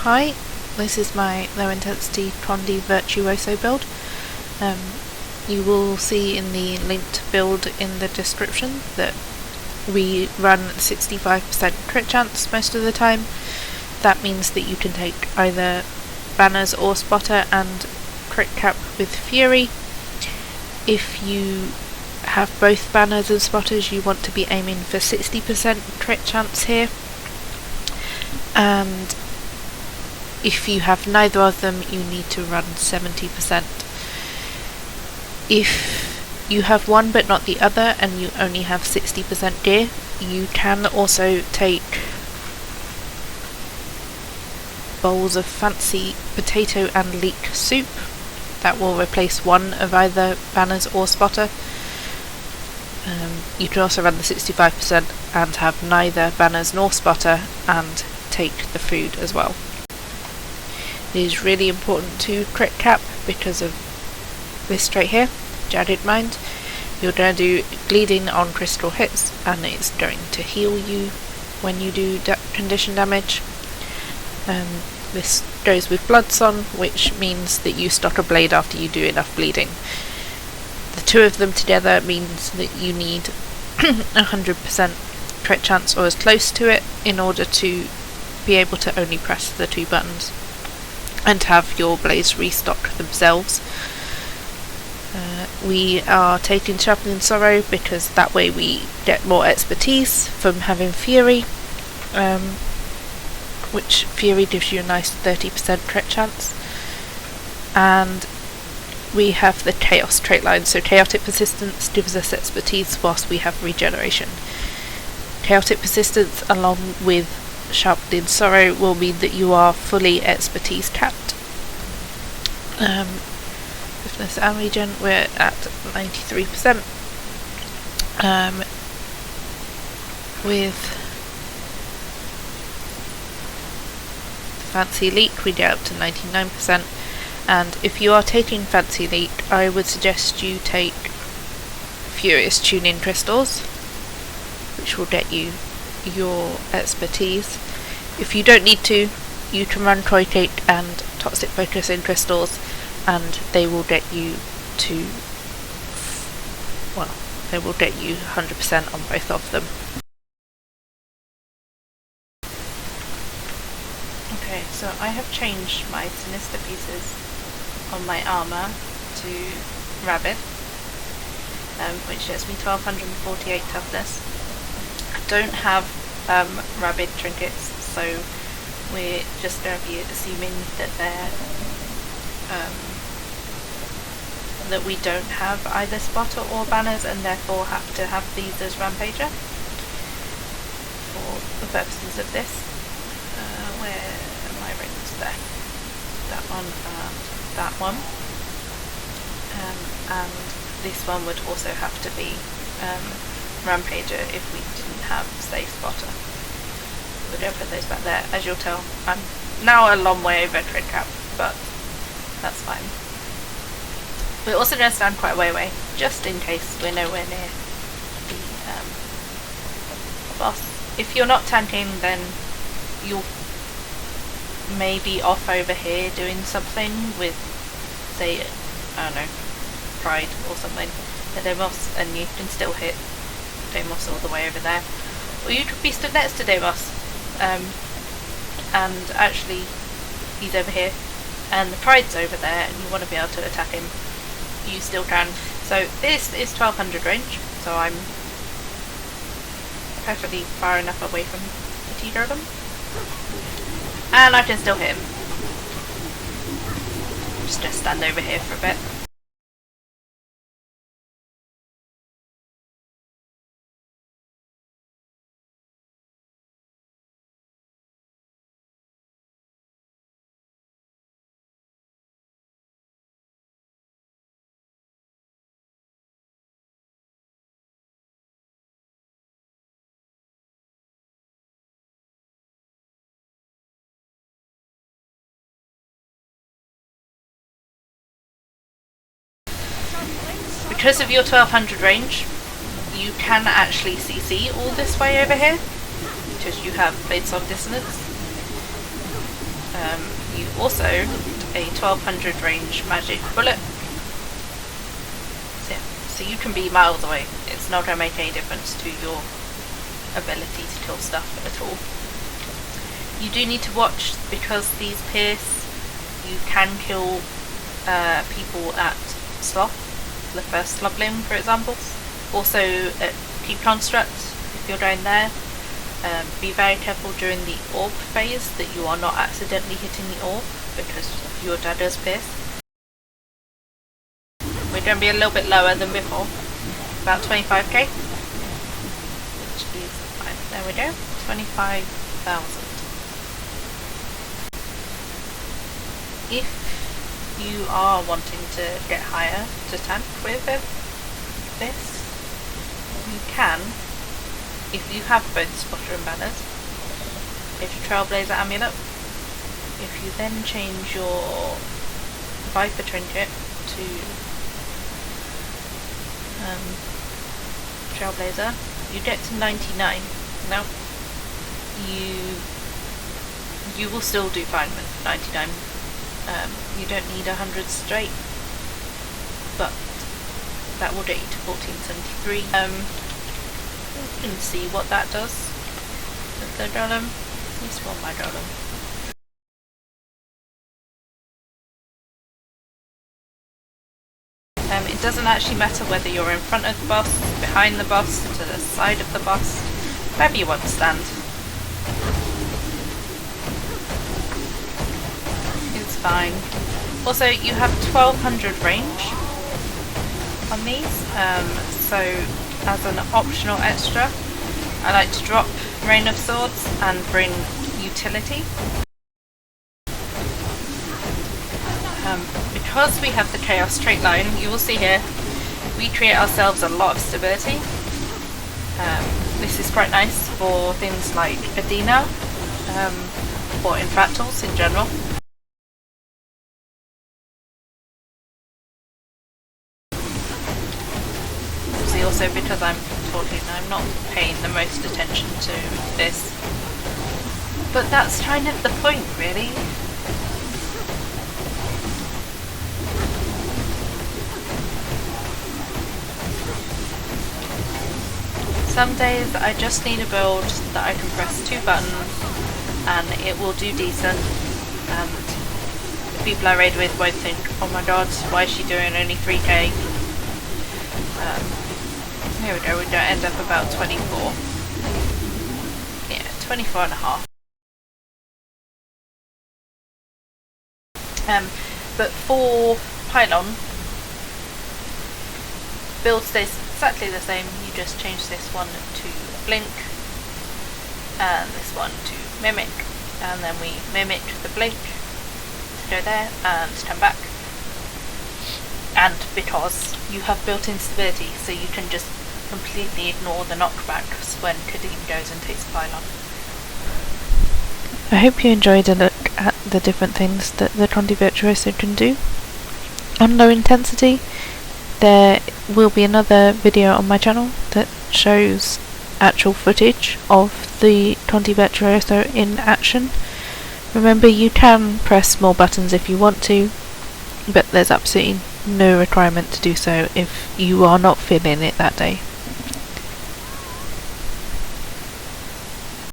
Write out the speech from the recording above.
Hi, this is my low intensity Condi Virtuoso build. You will see in the linked build in the description that we run 65% crit chance most of the time. That means that you can take either banners or spotter and crit cap with Fury. If you have both banners and spotters, you want to be aiming for 60% crit chance here. And if you have neither of them, you need to run 70%. If you have one but not the other and you only have 60% gear, you can also take bowls of fancy potato and leek soup. That will replace one of either banners or spotter. You can also run the 65% and have neither banners nor spotter and take the food as well. It is really important to crit cap because of this trait here, Jaded Mind. You're going to do bleeding on critical hits and it's going to heal you when you do condition damage. This goes with Bloodson, which means that you stock a blade after you do enough bleeding. The two of them together means that you need 100% crit chance or as close to it in order to be able to only press the two buttons and have your blades restock themselves. We are taking Sharpening Sorrow because that way we get more expertise from having Fury, which Fury gives you a nice 30% crit chance. And we have the Chaos trait line, so Chaotic Persistence gives us expertise whilst we have Regeneration. Chaotic Persistence along with Sharpening Sorrow will mean that you are fully expertise capped. Swiftness and regen, we're at 93%. With Fancy Leak we get up to 99%, and if you are taking Fancy Leak, I would suggest you take Furious Tuning Crystals, which will get you your expertise. If you don't need to, you can run Toy Cake and Toxic Focus in crystals and they will get you to, well, they will get you 100% on both of them. Okay, so I have changed my Sinister pieces on my armour to Rabbit, which gets me 1248 toughness. I don't have Rabbit trinkets, so we're just going to be assuming that they're that we don't have either spotter or banners and therefore have to have these as Rampager for the purposes of this. Where are my rings? There. That one and that one. And this one would also have to be Rampager if we didn't have, say, spotter. We're going to put those back there. As you'll tell, I'm now a long way over crit cap, but that's fine. We're also going to stand quite a way away, just in case we're nowhere near the boss. If you're not tanking, then you'll maybe off over here doing something with, say, I don't know, Pride or something, the Demos, and you can still hit Demos all the way over there. Or you could be stood next to Demos, and actually he's over here, and the Pride's over there, and you want to be able to attack him. You still can. So this is 1200 range, so I'm perfectly far enough away from the T-Golem. And I can still hit him. Just stand over here for a bit. Because of your 1200 range, you can actually CC all this way over here, because you have Blades of Dissonance. You also a 1200 range magic bullet. So you can be miles away. It's not going to make any difference to your ability to kill stuff at all. You do need to watch, because these pierce, you can kill people at Sloth, the first Slothling for example. Also at Construct, if you're going there. Be very careful during the orb phase that you are not accidentally hitting the orb, because your dad does pierce. We're going to be a little bit lower than before, about 25k, which is fine. There we go, 25,000. If you are wanting to get higher to tank with this, you can, if you have both spotter and banners, get your Trailblazer amulet. If you then change your Viper trinket to Trailblazer, you get to 99. Now, you will still do fine with 99. You don't need 100 straight, but that will get you to 1473. You can see what that does with the golem. This one, my golem. It doesn't actually matter whether you're in front of the boss, behind the boss, to the side of the boss, wherever you want to stand. It's fine. Also, you have 1200 range on these, so as an optional extra, I like to drop Rain of Swords and bring utility. Because we have the Chaos straight line, you will see here, we create ourselves a lot of stability. This is quite nice for things like Adina, or Infractals in general. Also, because I'm talking, I'm not paying the most attention to this, but that's kind of the point, really. Some days I just need a build that I can press 2 buttons and it will do decent, and the people I raid with won't think, oh my god, why is she doing only 3k? Here we go, we don't end up about 24. Yeah, 24 and a half. But for Pylon, build stays exactly the same, you just change this one to Blink, and this one to Mimic, and then we mimic the Blink to go there and come back. And because you have built-in stability, so you can just completely ignore the knockbacks when Qadim goes and takes Pylon. I hope you enjoyed a look at the different things that the Condi Virtuoso can do. On low intensity, there will be another video on my channel that shows actual footage of the Condi Virtuoso in action. Remember, you can press more buttons if you want to, but there's absolutely no requirement to do so if you are not feeling it that day.